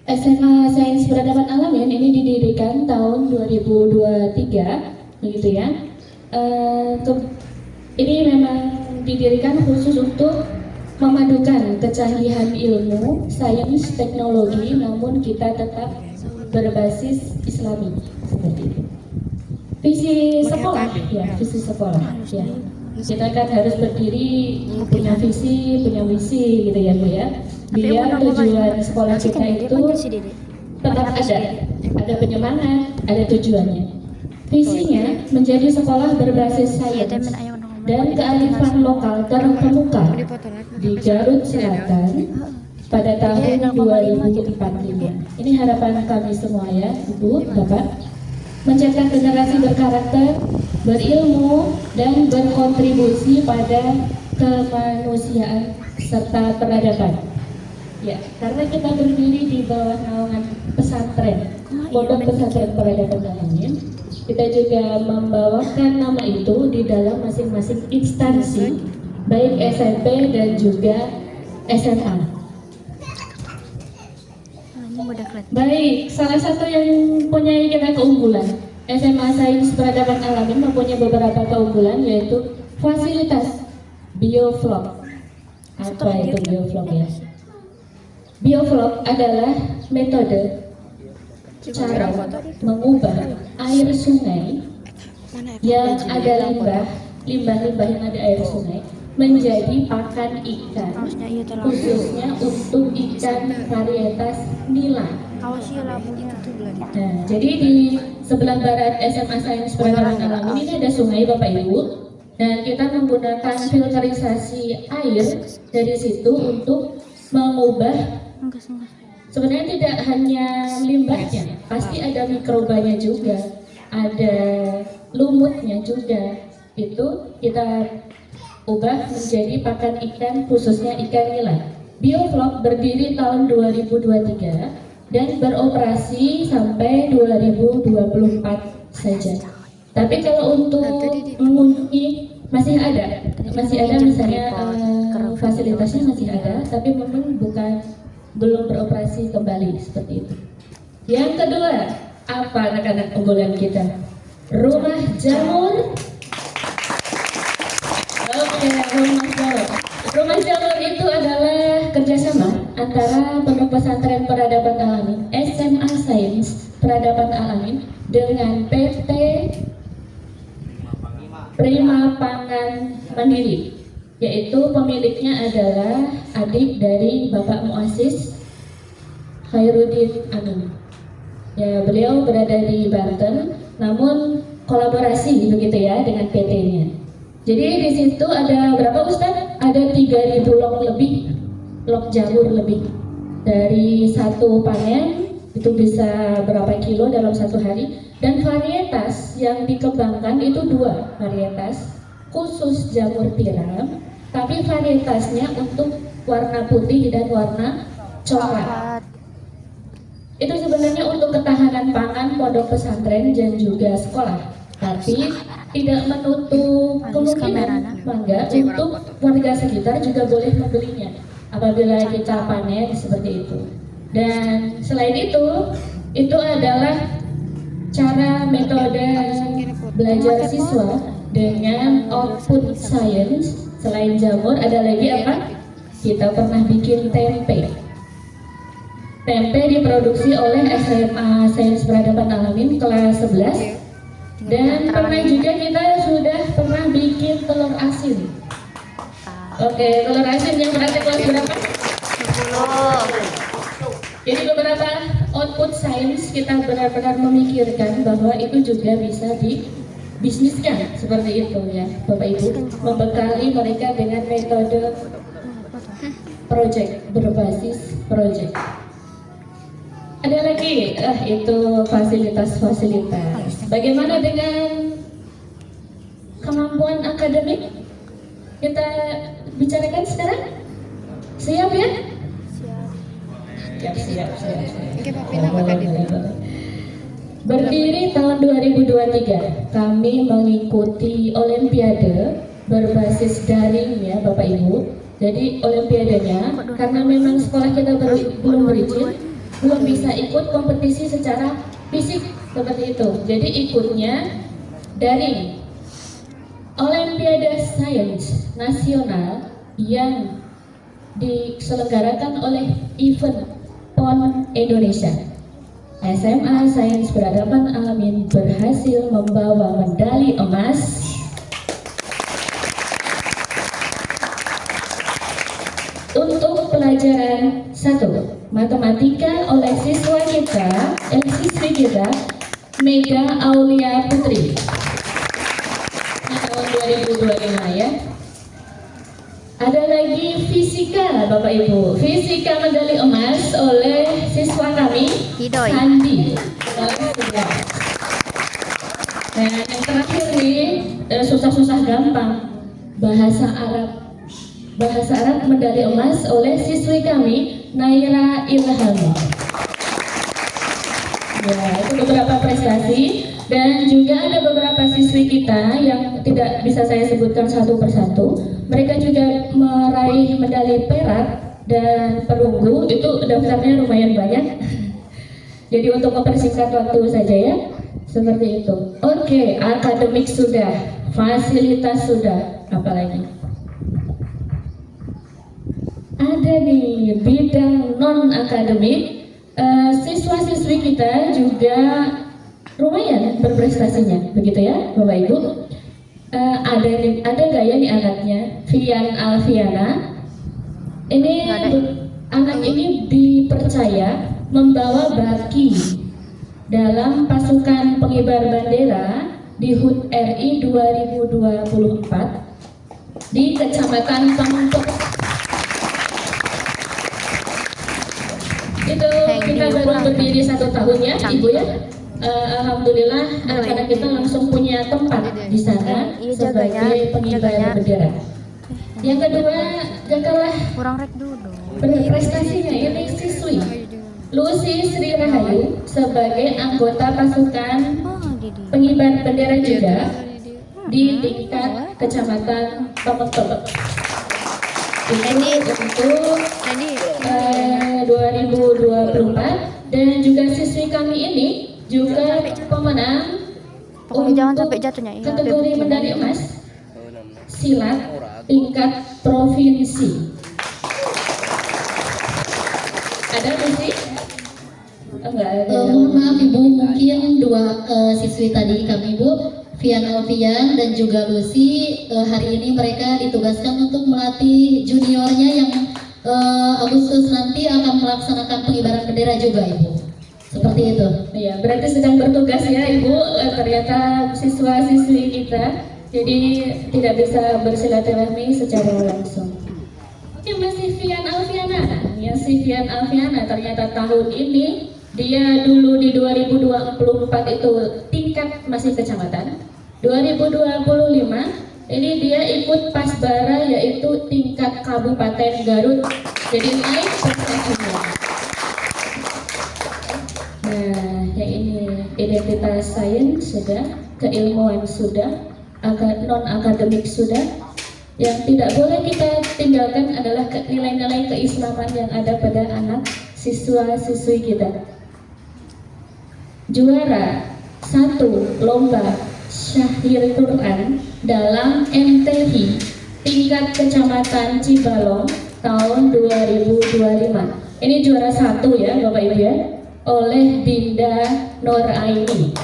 SMA Sains Peradaban Al-Amin ini didirikan tahun 2023 begitu ya. Ini memang didirikan khusus untuk memadukan kecanggihan ilmu, sains, teknologi, namun kita tetap berbasis Islami seperti itu. Visi sekolah, ya visi sekolah, ya. Kita kan harus berdiri punya visi, punya misi gitu ya Bu ya. Biar tujuan sekolah kita itu tetap ada penyemangat, ada tujuannya. Visinya menjadi sekolah berbasis sains dan kearifan lokal terkemuka di Garut Selatan pada tahun 2045. Ini harapan kami semua ya, Ibu, Bapak. Mencetak generasi berkarakter, berilmu, dan berkontribusi pada kemanusiaan serta peradaban. Ya, karena kita berdiri di bawah naungan pesantren, Pondok Pesantren Peradaban Alamin, kita juga membawakan nama itu di dalam masing-masing instansi, baik SMP dan juga SMA. Baik, salah satu yang punya kita keunggulan, SMA Sains Peradaban Alamin mempunyai beberapa keunggulan, yaitu fasilitas bioflok. Apa itu bioflok ya? Bioflok adalah metode cara mengubah air sungai yang ada limbah-limbah yang ada air sungai menjadi pakan ikan, khususnya untuk ikan varietas nila. Nah, jadi di sebelah barat SMA Sains Peradaban Alamin ini ada sungai Bapak Ibu, dan kita menggunakan filterisasi air dari situ untuk mengubah. Sebenarnya tidak hanya limbahnya, pasti ada mikrobanya juga, ada lumutnya juga. Itu kita ubah menjadi pakan ikan, khususnya ikan nila. Bioflok berdiri tahun 2023 dan beroperasi sampai 2024 saja. Tapi kalau untuk mengunjungi masih ada misalnya fasilitasnya masih ada, tapi memang belum beroperasi kembali seperti itu. Yang kedua, apa anak-anak unggulan kita? Rumah jamur. Oke, rumah jamur itu adalah kerjasama antara Pondok Pesantren Peradaban Alamin, SMA Sains Peradaban Alamin, dengan PT Prima Pangan Mandiri, yaitu pemiliknya adalah adik dari Bapak Muassis Khairuddin Amin. Ya, beliau berada di Banten, namun kolaborasi begitu ya dengan PT-nya. Jadi di situ ada berapa Ustaz? Ada 3.000 log jamur lebih. Dari satu panen itu bisa berapa kilo dalam satu hari. Dan varietas yang dikembangkan itu 2 varietas, khusus jamur tiram, tapi varietasnya untuk warna putih dan warna coklat. Itu sebenarnya untuk ketahanan pangan pondok pesantren dan juga sekolah, tapi tidak menutup kemungkinan mangga untuk warga sekitar juga boleh membelinya apabila kita panen seperti itu. Dan selain itu adalah cara metode belajar siswa dengan output science. Selain jamur ada lagi apa? Kita pernah bikin tempe. Tempe diproduksi oleh SMA Sains Peradaban Alamin kelas 11. Dan pernah juga kita sudah pernah bikin telur asin. Oke, telur asin yang berarti kelas berapa? 10. Jadi beberapa output sains kita benar-benar memikirkan bahwa itu juga bisa dibisniskan seperti itu ya, Bapak Ibu. Membekali mereka dengan metode project, berbasis project. Ada lagi, itu fasilitas-fasilitas. Bagaimana dengan kemampuan akademik? Kita bicarakan sekarang? Siap ya? Siap. Berdiri tahun 2023, kami mengikuti Olimpiade berbasis daring ya Bapak Ibu. Jadi Olimpiadenya, karena memang sekolah kita belum berizin, belum bisa ikut kompetisi secara fisik seperti itu. Jadi ikutnya dari Olimpiade Sains Nasional yang diselenggarakan oleh event PON Indonesia. SMA Sains Peradaban Alamin berhasil membawa medali emas untuk pelajaran 1 matematika oleh siswi kita Mega Aulia Putri. Ini tahun 2025 ya. Ada lagi fisika Bapak Ibu. Fisika medali emas oleh siswa kami Hidoy. Sandi. Nah, yang terakhir nih susah-susah gampang. Bahasa Arab medali emas oleh siswi kami Naira Ilham. Ya, itu beberapa prestasi dan juga ada beberapa siswi kita yang tidak bisa saya sebutkan satu persatu. Mereka juga meraih medali perak dan perunggu, itu daftarnya lumayan banyak. Jadi untuk mempersingkat waktu saja ya, seperti itu. Oke, akademik sudah, fasilitas sudah, apalagi? Ada nih bidang non akademik. Siswa-siswi kita juga lumayan berprestasinya, begitu ya, Bapak Ibu. Ada nggak ya nih anaknya, Fian Alfiana? Ini anak ini dipercaya membawa baki dalam pasukan pengibar bendera di HUT RI 2024 di Kecamatan Pempek. Itu kita baru berdiri 1 tahun ya, Ibu ya. Alhamdulillah anak-anak kita langsung punya tempat di sana sebagai pengibar bendera. Yang kedua, janganlah Kurang rek dulu. berprestasinya ini siswi Lucy Sri Rahayu sebagai anggota pasukan pengibar bendera juga di tingkat Kecamatan Pempek. Ini untuk 2024 dan juga siswi kami ini juga pemenang Pokoknya jangan untuk sampai jatuhnya ya. kategori medali emas silat tingkat provinsi. Ada Lucy? Enggak ada. Mohon maaf Ibu, mungkin 2 siswi tadi kami Ibu, Fian Alfian dan juga Lucy, hari ini mereka ditugaskan untuk melatih juniornya yang Agustus nanti akan melaksanakan pengibaran bendera juga Ibu. Seperti itu. Iya, berarti sedang bertugas ya Ibu, ternyata siswa-siswi kita jadi tidak bisa bersilaturahmi secara langsung. Oke, masih Fian Alfiana. Ya, si Fian Alfiana ternyata tahun ini dia dulu di 2024 itu tingkat masih kecamatan. 2025 ini dia ikut Pasbara yaitu tingkat Kabupaten Garut. Jadi naik prestasinya. Nah, yang ini identitas sains sudah, keilmuan sudah, non akademik sudah. Yang tidak boleh kita tinggalkan adalah nilai-nilai keislaman yang ada pada anak siswa-siswi kita. Juara 1 lomba syair Quran dalam MTV tingkat Kecamatan Cibalong tahun 2025. Ini juara 1 ya Bapak Ibu ya, oleh Dinda Noraini.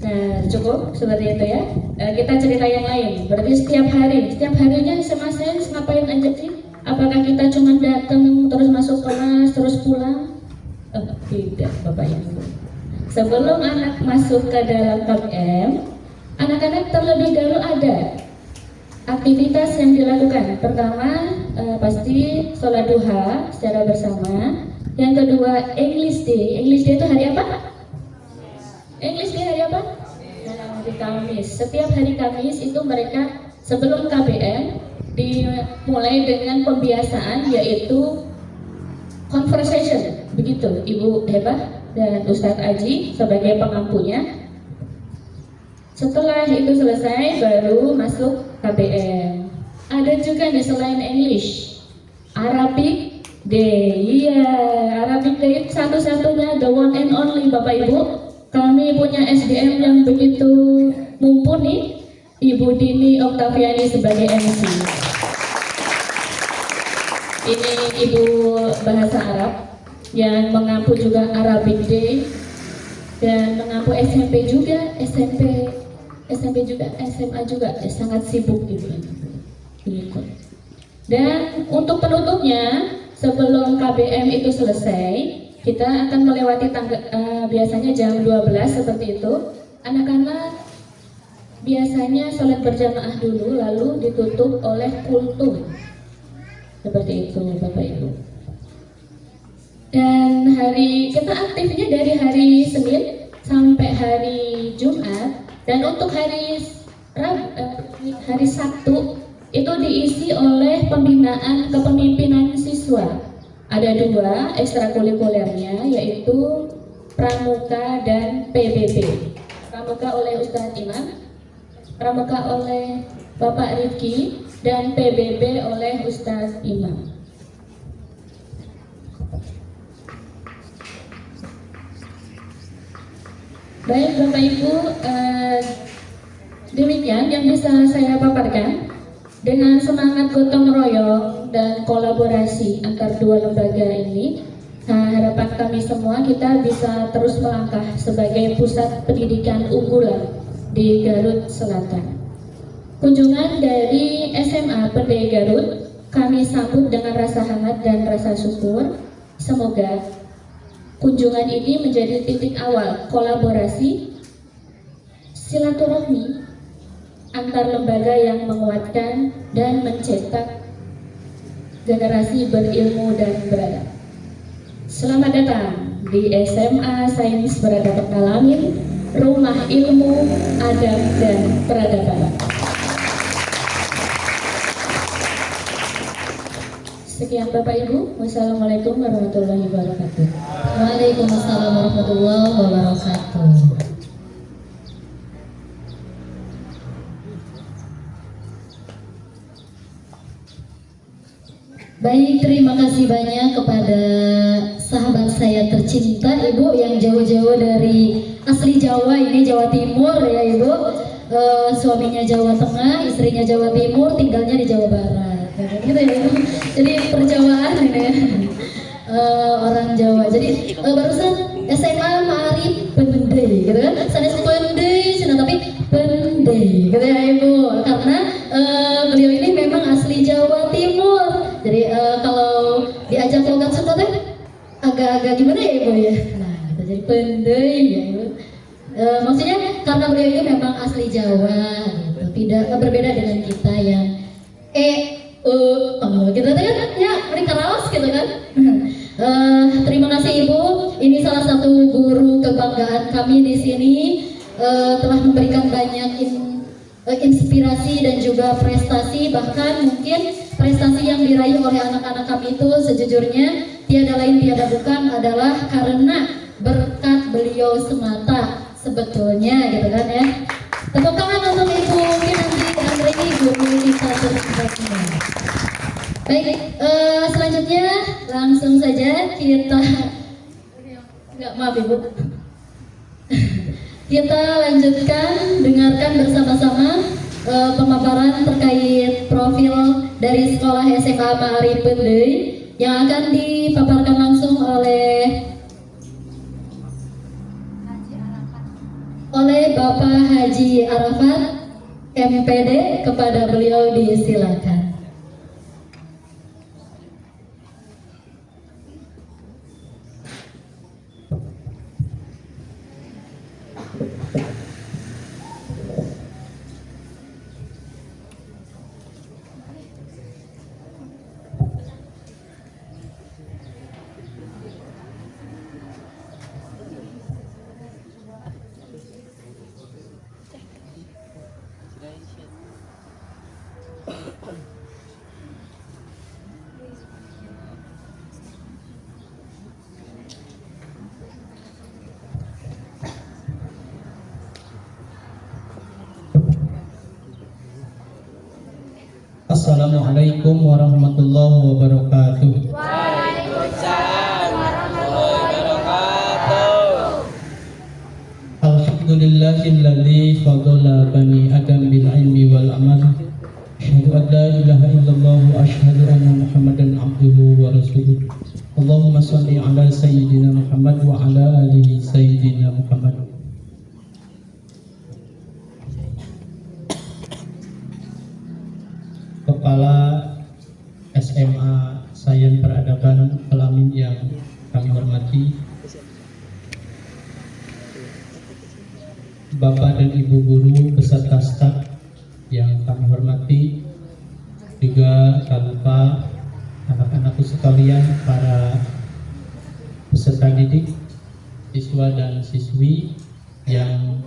Nah, cukup seperti itu ya. Kita cerita yang lain. Berarti setiap harinya SMA Sains ngapain aja sih? Apakah kita cuma datang terus masuk kelas terus pulang? Tidak, Bapak Ibu. Sebelum anak masuk ke dalam KM, anak-anak terlebih dahulu ada aktivitas yang dilakukan. Pertama, pasti sholat duha secara bersama. Yang kedua, English Day. English Day itu hari apa? English Day hari apa? Hari Kamis. Setiap hari Kamis itu mereka sebelum KBM dimulai dengan pembiasaan yaitu conversation. Begitu Ibu Hebah dan Ustadz Aji sebagai pengampunya. Setelah itu selesai baru masuk KBM. Ada juga nih selain English, Arabic Day. Iya, Arabic Day satu-satunya, the one and only Bapak Ibu. Kami punya SDM yang begitu mumpuni Ibu Dini Oktaviani sebagai MC. Ini ibu bahasa Arab yang mengampu juga Arabic Day dan mengampu SMP juga, SMP juga, SMA juga, sangat sibuk ibu. Dan untuk penutupnya, sebelum KBM itu selesai, kita akan melewati biasanya jam 12 seperti itu. Anak-anak biasanya sholat berjamaah dulu, lalu ditutup oleh kultum. Seperti itu Bapak Ibu. Dan kita aktifnya dari hari Senin sampai hari Jumat. Dan untuk hari Sabtu itu diisi oleh pembinaan kepemimpinan siswa. Ada 2 ekstrakurikulernya, yaitu Pramuka dan PBB. Pramuka oleh Ustadz Imam, Pramuka oleh Bapak Rifki, dan PBB oleh Ustadz Imam. Baik Bapak Ibu, demikian yang bisa saya paparkan. Dengan semangat gotong royong dan kolaborasi antar 2 lembaga ini, harapan kami semua kita bisa terus melangkah sebagai pusat pendidikan unggulan di Garut Selatan. Kunjungan dari SMA Pendai Garut kami sambut dengan rasa hangat dan rasa syukur. Semoga kunjungan ini menjadi titik awal kolaborasi silaturahmi antar lembaga yang menguatkan dan mencetak generasi berilmu dan beradab. Selamat datang di SMA Sains Peradaban Alamin, Rumah Ilmu, Adab dan Peradaban. Sekian Bapak Ibu, wassalamualaikum warahmatullahi wabarakatuh. Waalaikumsalam warahmatullahi wabarakatuh. Baik, terima kasih banyak kepada sahabat saya tercinta Ibu yang jauh-jauh dari asli Jawa, ini Jawa Timur ya Ibu. Suaminya Jawa Tengah, istrinya Jawa Timur, tinggalnya di Jawa Barat. Gitu ya Ibu. Jadi perjawaan ini ya. Orang Jawa. Jadi barusan SMA Ma'arif Pendai gitu kan. Sanes Pendai, tapi Pendai gitu ya Ibu. Karena beliau ini memang asli Jawa Timur. Jadi kalau diajak logat Sunda teh agak-agak gimana ya Ibu ya. Nah, gitu. Jadi Pendai ya Ibu. Maksudnya karena beliau ini memang asli Jawa gitu. Tidak berbeda dengan kita yang gitu kan ya, mereka raos gitu kan. Terima kasih Ibu. Ini salah satu guru kebanggaan kami di sini, telah memberikan banyak inspirasi dan juga prestasi, bahkan mungkin prestasi yang diraih oleh anak-anak kami itu sejujurnya tiada lain tiada bukan adalah karena berkat beliau semata sebetulnya gitu kan ya. Tepuk tangan untuk Ibu Kinanti Andrini, guru kita tercinta. Baik, selanjutnya langsung saja kita maaf Ibu. Kita lanjutkan dengarkan bersama-sama pemaparan terkait profil dari sekolah SMA Ma'arif Pendai yang akan dipaparkan langsung oleh Bapak Haji Arafat MPD. Kepada beliau disilakan. Assalamualaikum warahmatullahi wabarakatuh. Waalaikumsalam warahmatullahi wabarakatuh. Alhamdulillahilladzi fadala bani Adam bil ilmi Asyhadu an la ilaha illallah wa asyhadu anna Muhammadan abduhu wa rasuluh. Allahumma shalli ala sayyidina Muhammad wa ala alihi sayyidina Muhammad. Kepala SMA Sains Peradaban Al-Amin yang kami hormati, Bapak dan Ibu guru beserta staf yang kami hormati, juga tak lupa anak-anakku sekalian, para peserta didik, siswa dan siswi yang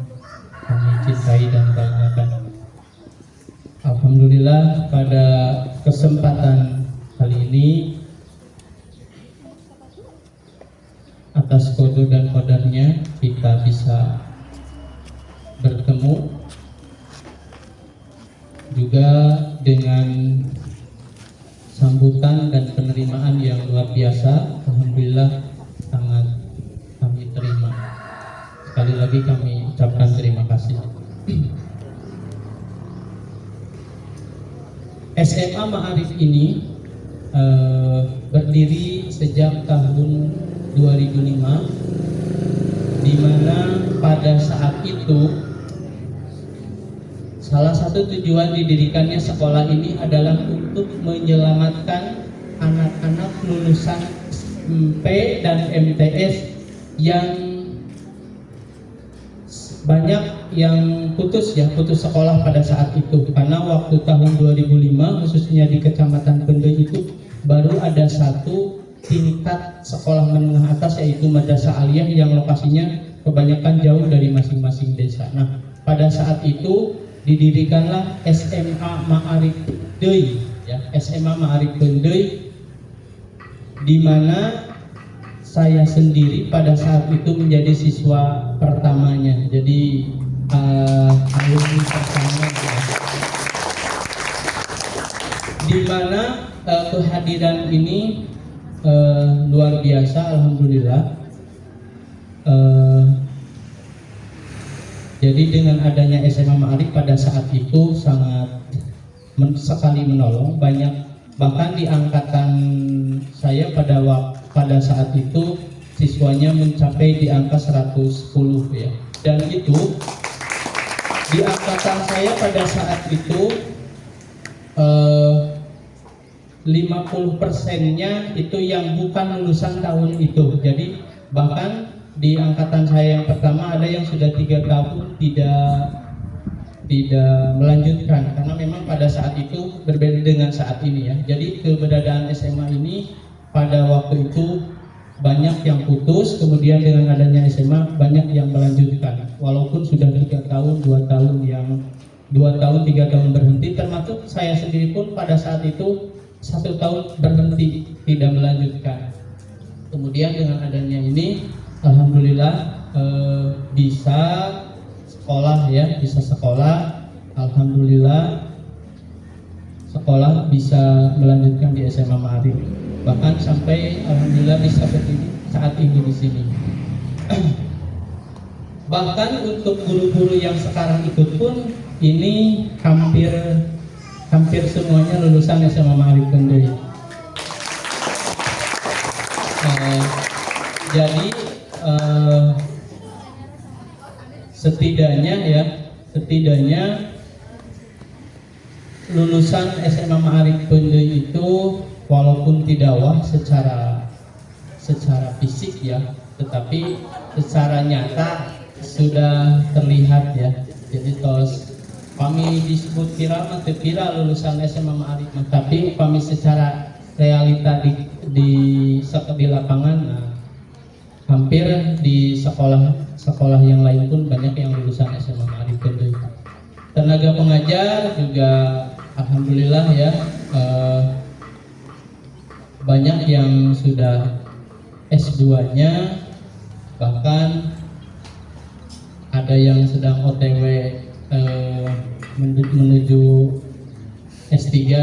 kami cintai dan banggakan. Alhamdulillah, pada kesempatan kali ini atas qada dan qadarnya kita bisa bertemu juga dengan sambutan dan penerimaan yang luar biasa. Alhamdulillah sangat kami terima. Sekali lagi kami ucapkan terima kasih. SMA Ma'arif ini berdiri sejak tahun 2005, di mana pada saat itu salah satu tujuan didirikannya sekolah ini adalah untuk menyelamatkan anak-anak lulusan MP dan MTS yang banyak yang putus sekolah pada saat itu, karena waktu tahun 2005 khususnya di Kecamatan Pendai itu baru ada satu tingkat sekolah menengah atas, yaitu Madrasah Aliyah yang lokasinya kebanyakan jauh dari masing-masing desa. Nah, pada saat itu didirikanlah SMA Ma'arif Deui, ya, SMA Ma'arif Deui, di mana saya sendiri pada saat itu menjadi siswa pertamanya. Jadi alumni pertama, ya. Di mana kehadiran ini luar biasa, alhamdulillah. Jadi dengan adanya SMA Ma'arif pada saat itu sangat sekali menolong, banyak, bahkan di angkatan saya pada saat itu siswanya mencapai di angka 110, ya. Dan itu di angkatan saya pada saat itu 50%-nya itu yang bukan lulusan tahun itu. Jadi bahkan di angkatan saya yang pertama ada yang sudah 3 tahun tidak melanjutkan, karena memang pada saat itu berbeda dengan saat ini, ya. Jadi keberadaan SMA ini pada waktu itu banyak yang putus, kemudian dengan adanya SMA banyak yang melanjutkan, walaupun sudah 3 tahun, 2 tahun, yang 2 tahun, 3 tahun berhenti, termasuk saya sendiri pun pada saat itu 1 tahun berhenti tidak melanjutkan. Kemudian dengan adanya ini alhamdulillah bisa sekolah, ya, bisa sekolah. Alhamdulillah sekolah bisa melanjutkan di SMA Ma'arif, bahkan sampai alhamdulillah bisa berdiri saat ini di sini. Bahkan untuk guru-guru yang sekarang ikut pun ini hampir semuanya lulusan SMA Ma'arif Pendai. Jadi setidaknya lulusan SMA Ma'arif Pendai itu walaupun tidak wah secara fisik, ya, tetapi secara nyata sudah terlihat, ya. Jadi terus kami disebut kira lulusan SMA Ma'arif, tapi kami secara realita di lapangan, nah, hampir di sekolah yang lain pun banyak yang lulusan SMA Ma'arif Pendai. Tenaga pengajar juga alhamdulillah, ya, banyak yang sudah S2-nya, bahkan ada yang sedang OTW menuju S3, ya.